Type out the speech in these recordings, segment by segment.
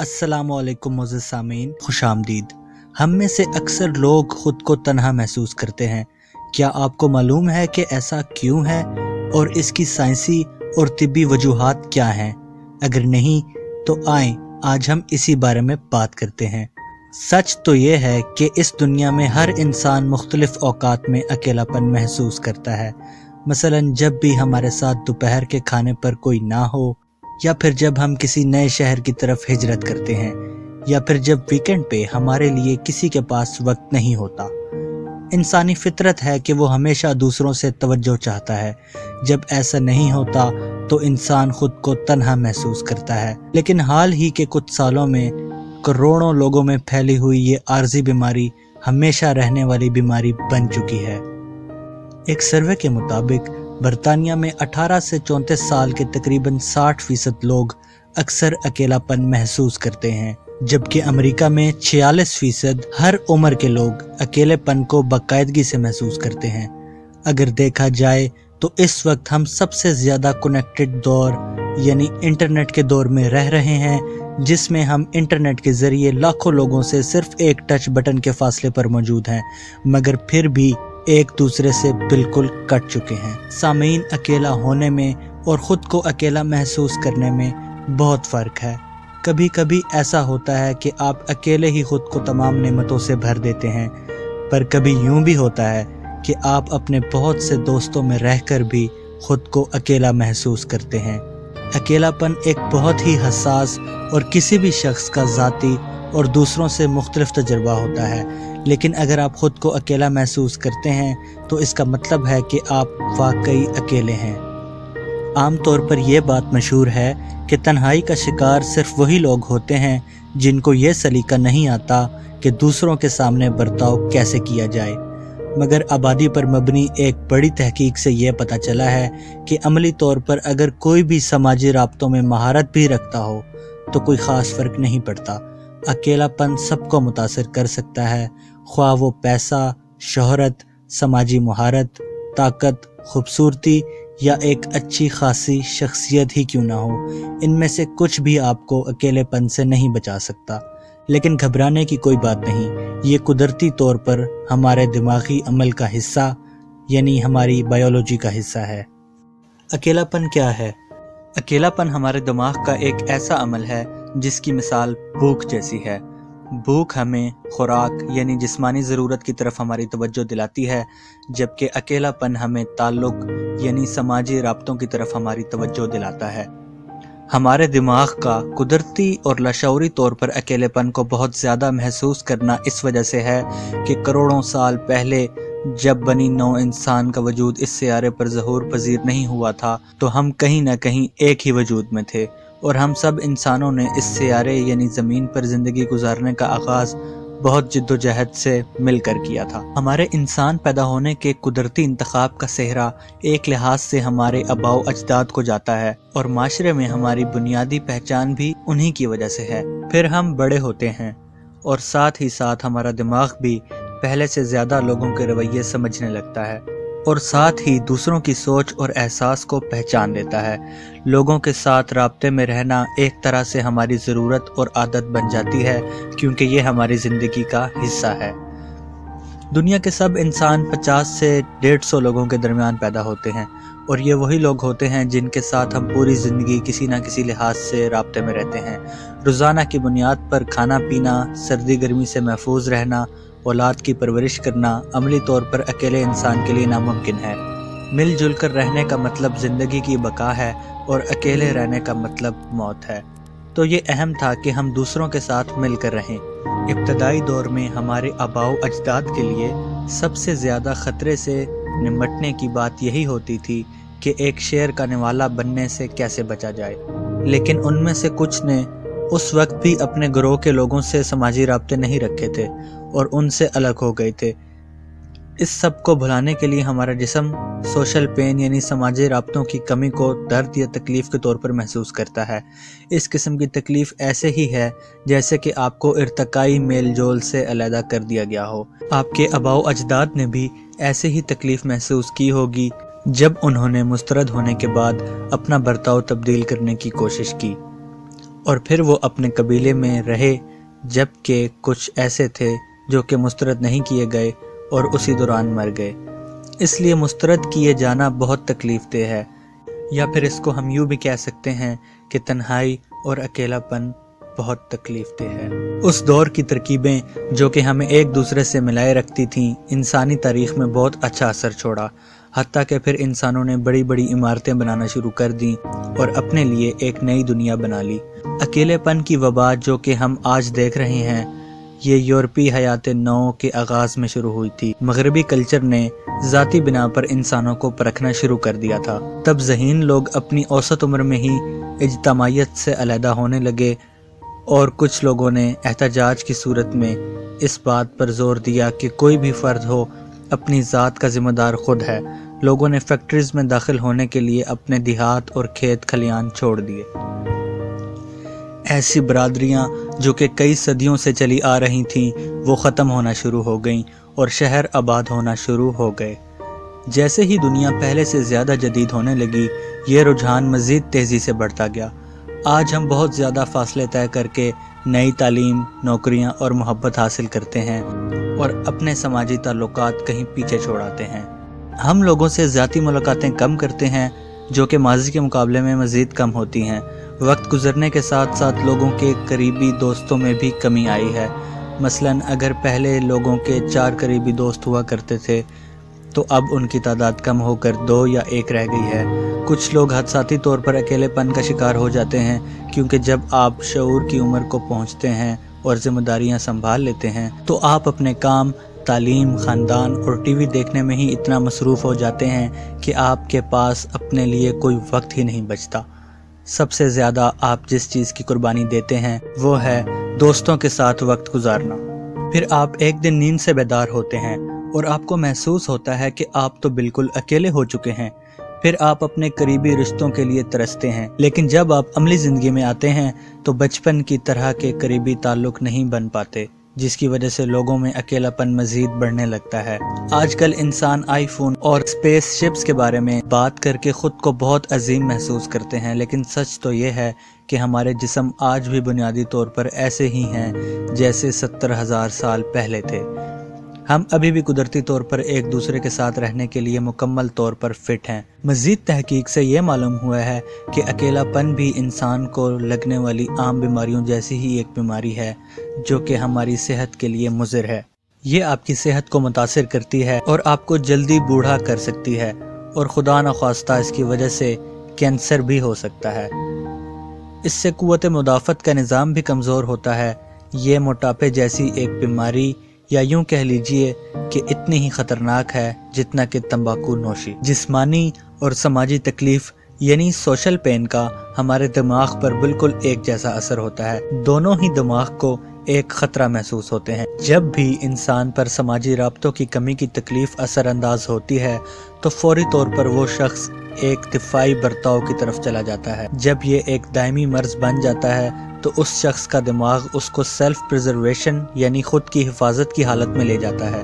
السلام علیکم معزز سامعین، خوش آمدید۔ ہم میں سے اکثر لوگ خود کو تنہا محسوس کرتے ہیں۔ کیا آپ کو معلوم ہے کہ ایسا کیوں ہے اور اس کی سائنسی اور طبی وجوہات کیا ہیں؟ اگر نہیں تو آئیں آج ہم اسی بارے میں بات کرتے ہیں۔ سچ تو یہ ہے کہ اس دنیا میں ہر انسان مختلف اوقات میں اکیلا پن محسوس کرتا ہے۔ مثلا جب بھی ہمارے ساتھ دوپہر کے کھانے پر کوئی نہ ہو، یا پھر جب ہم کسی نئے شہر کی طرف ہجرت کرتے ہیں، یا پھر جب ویکنڈ پہ ہمارے لیے کسی کے پاس وقت نہیں ہوتا۔ انسانی فطرت ہے کہ وہ ہمیشہ دوسروں سے توجہ چاہتا ہے۔ جب ایسا نہیں ہوتا تو انسان خود کو تنہا محسوس کرتا ہے۔ لیکن حال ہی کے کچھ سالوں میں کروڑوں لوگوں میں پھیلی ہوئی یہ عارضی بیماری ہمیشہ رہنے والی بیماری بن چکی ہے۔ ایک سروے کے مطابق برطانیہ میں 18 سے 34 سال کے تقریباً 60% لوگ اکثر اکیلا پن محسوس کرتے ہیں، جبکہ امریکہ میں 46% ہر عمر کے لوگ اکیلے پن کو باقاعدگی سے محسوس کرتے ہیں۔ اگر دیکھا جائے تو اس وقت ہم سب سے زیادہ کنیکٹڈ دور یعنی انٹرنیٹ کے دور میں رہ رہے ہیں، جس میں ہم انٹرنیٹ کے ذریعے لاکھوں لوگوں سے صرف ایک ٹچ بٹن کے فاصلے پر موجود ہیں، مگر پھر بھی ایک دوسرے سے بالکل کٹ چکے ہیں۔ سامعین، اکیلا ہونے میں اور خود کو اکیلا محسوس کرنے میں بہت فرق ہے۔ کبھی کبھی ایسا ہوتا ہے کہ آپ اکیلے ہی خود کو تمام نعمتوں سے بھر دیتے ہیں، پر کبھی یوں بھی ہوتا ہے کہ آپ اپنے بہت سے دوستوں میں رہ کر بھی خود کو اکیلا محسوس کرتے ہیں۔ اکیلا پن ایک بہت ہی حساس اور کسی بھی شخص کا ذاتی اور دوسروں سے مختلف تجربہ ہوتا ہے، لیکن اگر آپ خود کو اکیلا محسوس کرتے ہیں تو اس کا مطلب ہے کہ آپ واقعی اکیلے ہیں۔ عام طور پر یہ بات مشہور ہے کہ تنہائی کا شکار صرف وہی لوگ ہوتے ہیں جن کو یہ سلیقہ نہیں آتا کہ دوسروں کے سامنے برتاؤ کیسے کیا جائے۔ مگر آبادی پر مبنی ایک بڑی تحقیق سے یہ پتہ چلا ہے کہ عملی طور پر اگر کوئی بھی سماجی رابطوں میں مہارت بھی رکھتا ہو تو کوئی خاص فرق نہیں پڑتا۔ اکیلا پن سب کو متاثر کر سکتا ہے، خواہ وہ پیسہ، شہرت، سماجی مہارت، طاقت، خوبصورتی یا ایک اچھی خاصی شخصیت ہی کیوں نہ ہو۔ ان میں سے کچھ بھی آپ کو اکیلے پن سے نہیں بچا سکتا۔ لیکن گھبرانے کی کوئی بات نہیں، یہ قدرتی طور پر ہمارے دماغی عمل کا حصہ یعنی ہماری بائیولوجی کا حصہ ہے۔ اکیلا پن کیا ہے؟ اکیلا پن ہمارے دماغ کا ایک ایسا عمل ہے جس کی مثال بھوک جیسی ہے۔ بھوک ہمیں خوراک یعنی جسمانی ضرورت کی طرف ہماری توجہ دلاتی ہے، جبکہ اکیلا پن ہمیں تعلق یعنی سماجی رابطوں کی طرف ہماری توجہ دلاتا ہے۔ ہمارے دماغ کا قدرتی اور لاشعوری طور پر اکیلے پن کو بہت زیادہ محسوس کرنا اس وجہ سے ہے کہ کروڑوں سال پہلے جب بنی نوع انسان کا وجود اس سیارے پر ظہور پذیر نہیں ہوا تھا تو ہم کہیں نہ کہیں ایک ہی وجود میں تھے، اور ہم سب انسانوں نے اس سیارے یعنی زمین پر زندگی گزارنے کا آغاز بہت جد و جہد سے مل کر کیا تھا۔ ہمارے انسان پیدا ہونے کے قدرتی انتخاب کا سہرا ایک لحاظ سے ہمارے آباء و اجداد کو جاتا ہے، اور معاشرے میں ہماری بنیادی پہچان بھی انہی کی وجہ سے ہے۔ پھر ہم بڑے ہوتے ہیں اور ساتھ ہی ساتھ ہمارا دماغ بھی پہلے سے زیادہ لوگوں کے رویے سمجھنے لگتا ہے، اور ساتھ ہی دوسروں کی سوچ اور احساس کو پہچان لیتا ہے۔ لوگوں کے ساتھ رابطے میں رہنا ایک طرح سے ہماری ضرورت اور عادت بن جاتی ہے، کیونکہ یہ ہماری زندگی کا حصہ ہے۔ دنیا کے سب انسان 50 سے 150 لوگوں کے درمیان پیدا ہوتے ہیں، اور یہ وہی لوگ ہوتے ہیں جن کے ساتھ ہم پوری زندگی کسی نہ کسی لحاظ سے رابطے میں رہتے ہیں۔ روزانہ کی بنیاد پر کھانا پینا، سردی گرمی سے محفوظ رہنا، اولاد کی پرورش کرنا عملی طور پر اکیلے انسان کے لیے ناممکن ہے۔ مل جل کر رہنے کا مطلب زندگی کی بقا ہے، اور اکیلے رہنے کا مطلب موت ہے۔ تو یہ اہم تھا کہ ہم دوسروں کے ساتھ مل کر رہیں۔ ابتدائی دور میں ہمارے آباء و اجداد کے لیے سب سے زیادہ خطرے سے نمٹنے کی بات یہی ہوتی تھی کہ ایک شیر کا نوالا بننے سے کیسے بچا جائے۔ لیکن ان میں سے کچھ نے اس وقت بھی اپنے گروہ کے لوگوں سے سماجی رابطے نہیں رکھے تھے اور ان سے الگ ہو گئے تھے۔ اس سب کو بھلانے کے لیے ہمارا جسم سوشل پین یعنی سماجی رابطوں کی کمی کو درد یا تکلیف کے طور پر محسوس کرتا ہے۔ اس قسم کی تکلیف ایسے ہی ہے جیسے کہ آپ کو ارتقائی میل جول سے علیحدہ کر دیا گیا ہو۔ آپ کے آباء و اجداد نے بھی ایسے ہی تکلیف محسوس کی ہوگی جب انہوں نے مسترد ہونے کے بعد اپنا برتاؤ تبدیل کرنے کی کوشش کی۔ اور پھر وہ اپنے قبیلے میں رہے، جبکہ کچھ ایسے تھے جو کہ مسترد نہیں کیے گئے اور اسی دوران مر گئے۔ اس لیے مسترد کیے جانا بہت تکلیف دہ ہے، یا پھر اس کو ہم یوں بھی کہہ سکتے ہیں کہ تنہائی اور اکیلا پن بہت تکلیف دہ ہے۔ اس دور کی ترکیبیں جو کہ ہمیں ایک دوسرے سے ملائے رکھتی تھیں، انسانی تاریخ میں بہت اچھا اثر چھوڑا، حتیٰ کہ پھر انسانوں نے بڑی بڑی عمارتیں بنانا شروع کر دیں اور اپنے لیے ایک نئی دنیا بنا لی۔ اکیلے پن کی وبا جو کہ ہم آج دیکھ رہے ہیں، یہ یورپی حیات نو کے آغاز میں شروع ہوئی تھی۔ مغربی کلچر نے ذاتی بنا پر انسانوں کو پرکھنا شروع کر دیا تھا۔ تب ذہین لوگ اپنی اوسط عمر میں ہی اجتماعیت سے علیحدہ ہونے لگے، اور کچھ لوگوں نے احتجاج کی صورت میں اس بات پر زور دیا کہ کوئی بھی فرد ہو، اپنی ذات کا ذمہ دار خود ہے۔ لوگوں نے فیکٹریز میں داخل ہونے کے لیے اپنے دیہات اور کھیت کھلیان چھوڑ دیے۔ ایسی برادریاں جو کہ کئی صدیوں سے چلی آ رہی تھیں، وہ ختم ہونا شروع ہو گئیں اور شہر آباد ہونا شروع ہو گئے۔ جیسے ہی دنیا پہلے سے زیادہ جدید ہونے لگی، یہ رجحان مزید تیزی سے بڑھتا گیا۔ آج ہم بہت زیادہ فاصلے طے کر کے نئی تعلیم، نوکریاں اور محبت حاصل کرتے ہیں، اور اپنے سماجی تعلقات کہیں پیچھے چھوڑاتے ہیں۔ ہم لوگوں سے ذاتی ملاقاتیں کم کرتے ہیں، جو کہ ماضی کے مقابلے میں مزید کم ہوتی ہیں۔ وقت گزرنے کے ساتھ ساتھ لوگوں کے قریبی دوستوں میں بھی کمی آئی ہے۔ مثلاً اگر پہلے لوگوں کے 4 قریبی دوست ہوا کرتے تھے، تو اب ان کی تعداد کم ہو کر 2 یا 1 رہ گئی ہے۔ کچھ لوگ حادثاتی طور پر اکیلے پن کا شکار ہو جاتے ہیں، کیونکہ جب آپ شعور کی عمر کو پہنچتے ہیں اور ذمہ داریاں سنبھال لیتے ہیں، تو آپ اپنے کام، تعلیم، خاندان اور ٹی وی دیکھنے میں ہی اتنا مصروف ہو جاتے ہیں کہ آپ کے پاس اپنے لیے کوئی وقت ہی نہیں بچتا۔ سب سے زیادہ آپ جس چیز کی قربانی دیتے ہیں وہ ہے دوستوں کے ساتھ وقت گزارنا۔ پھر آپ ایک دن نیند سے بیدار ہوتے ہیں اور آپ کو محسوس ہوتا ہے کہ آپ تو بالکل اکیلے ہو چکے ہیں۔ پھر آپ اپنے قریبی رشتوں کے لیے ترستے ہیں، لیکن جب آپ عملی زندگی میں آتے ہیں تو بچپن کی طرح کے قریبی تعلق نہیں بن پاتے، جس کی وجہ سے لوگوں میں اکیلا پن مزید بڑھنے لگتا ہے۔ آج کل انسان آئی فون اور اسپیس شپس کے بارے میں بات کر کے خود کو بہت عظیم محسوس کرتے ہیں، لیکن سچ تو یہ ہے کہ ہمارے جسم آج بھی بنیادی طور پر ایسے ہی ہیں جیسے 70,000 سال پہلے تھے۔ ہم ابھی بھی قدرتی طور پر ایک دوسرے کے ساتھ رہنے کے لیے مکمل طور پر فٹ ہیں۔ مزید تحقیق سے یہ معلوم ہوا ہے کہ اکیلا پن بھی انسان کو لگنے والی عام بیماریوں جیسی ہی ایک بیماری ہے، جو کہ ہماری صحت کے لیے مضر ہے۔ یہ آپ کی صحت کو متاثر کرتی ہے اور آپ کو جلدی بوڑھا کر سکتی ہے، اور خدا نخواستہ اس کی وجہ سے کینسر بھی ہو سکتا ہے۔ اس سے قوت مدافعت کا نظام بھی کمزور ہوتا ہے۔ یہ موٹاپے جیسی ایک بیماری، یا یوں کہہ لیجئے کہ اتنی ہی خطرناک ہے جتنا کہ تمباکو نوشی۔ جسمانی اور سماجی تکلیف یعنی سوشل پین کا ہمارے دماغ پر بالکل ایک جیسا اثر ہوتا ہے۔ دونوں ہی دماغ کو ایک خطرہ محسوس ہوتے ہیں۔ جب بھی انسان پر سماجی رابطوں کی کمی کی تکلیف اثر انداز ہوتی ہے تو فوری طور پر وہ شخص ایک دفاعی برتاؤ کی طرف چلا جاتا ہے۔ جب یہ ایک دائمی مرض بن جاتا ہے تو اس شخص کا دماغ اس کو سیلف پریزرویشن یعنی خود کی حفاظت کی حالت میں لے جاتا ہے،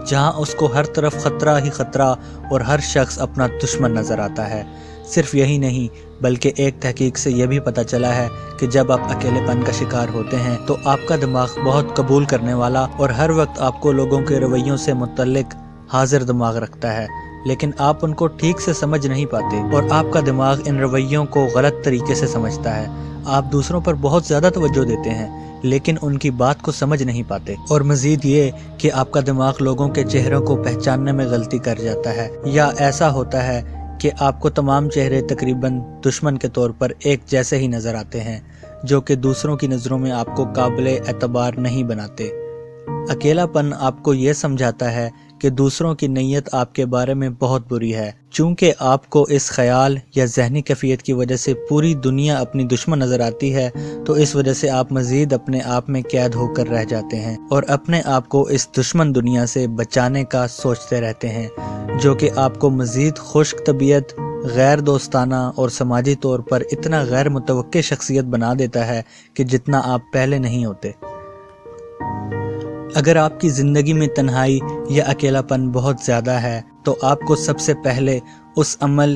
جہاں اس کو ہر طرف خطرہ ہی خطرہ اور ہر شخص اپنا دشمن نظر آتا ہے۔ صرف یہی نہیں بلکہ ایک تحقیق سے یہ بھی پتہ چلا ہے کہ جب آپ اکیلے پن کا شکار ہوتے ہیں تو آپ کا دماغ بہت قبول کرنے والا اور ہر وقت آپ کو لوگوں کے رویوں سے متعلق حاضر دماغ رکھتا ہے، لیکن آپ ان کو ٹھیک سے سمجھ نہیں پاتے، اور آپ کا دماغ ان رویوں کو غلط طریقے سے سمجھتا ہے۔ آپ دوسروں پر بہت زیادہ توجہ دیتے ہیں لیکن ان کی بات کو سمجھ نہیں پاتے، اور مزید یہ کہ آپ کا دماغ لوگوں کے چہروں کو پہچاننے میں غلطی کر جاتا ہے، یا ایسا ہوتا ہے کہ آپ کو تمام چہرے تقریباً دشمن کے طور پر ایک جیسے ہی نظر آتے ہیں، جو کہ دوسروں کی نظروں میں آپ کو قابل اعتبار نہیں بناتے۔ اکیلا پن آپ کو یہ سمجھاتا ہے کہ دوسروں کی نیت آپ کے بارے میں بہت بری ہے۔ چونکہ آپ کو اس خیال یا ذہنی کیفیت کی وجہ سے پوری دنیا اپنی دشمن نظر آتی ہے، تو اس وجہ سے آپ مزید اپنے آپ میں قید ہو کر رہ جاتے ہیں اور اپنے آپ کو اس دشمن دنیا سے بچانے کا سوچتے رہتے ہیں، جو کہ آپ کو مزید خشک طبیعت، غیر دوستانہ اور سماجی طور پر اتنا غیر متوقع شخصیت بنا دیتا ہے کہ جتنا آپ پہلے نہیں ہوتے۔ اگر آپ کی زندگی میں تنہائی یا اکیلا پن بہت زیادہ ہے تو آپ کو سب سے پہلے اس عمل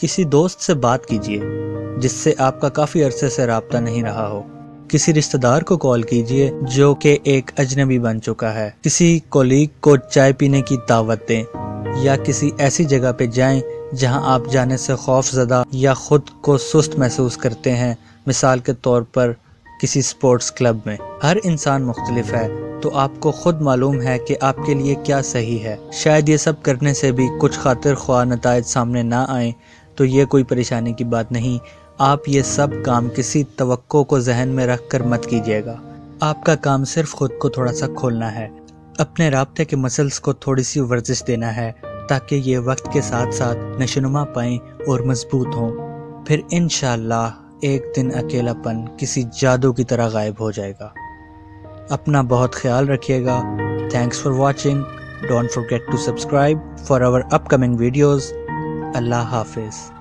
کسی دوست سے بات کیجیے جس سے آپ کا کافی عرصے سے رابطہ نہیں رہا ہو۔ کسی رشتہ دار کو کال کیجیے جو کہ ایک اجنبی بن چکا ہے۔ کسی کولیگ کو چائے پینے کی دعوت دیں، یا کسی ایسی جگہ پہ جائیں جہاں آپ جانے سے خوف زدہ یا خود کو سست محسوس کرتے ہیں، مثال کے طور پر کسی سپورٹس کلب میں۔ ہر انسان مختلف ہے، تو آپ کو خود معلوم ہے کہ آپ کے لیے کیا صحیح ہے۔ شاید یہ سب کرنے سے بھی کچھ خاطر خواہ نتائج سامنے نہ آئیں تو یہ کوئی پریشانی کی بات نہیں۔ آپ یہ سب کام کسی توقع کو ذہن میں رکھ کر مت کیجیے گا۔ آپ کا کام صرف خود کو تھوڑا سا کھولنا ہے، اپنے رابطے کے مسلز کو تھوڑی سی ورزش دینا ہے تاکہ یہ وقت کے ساتھ ساتھ نشوونما پائیں اور مضبوط ہوں۔ پھر انشاءاللہ ایک دن اکیلا پن کسی جادو کی طرح غائب ہو جائے گا۔ اپنا بہت خیال رکھیے گا۔ Thanks for watching. Don't forget to subscribe for our upcoming videos۔ اللہ حافظ۔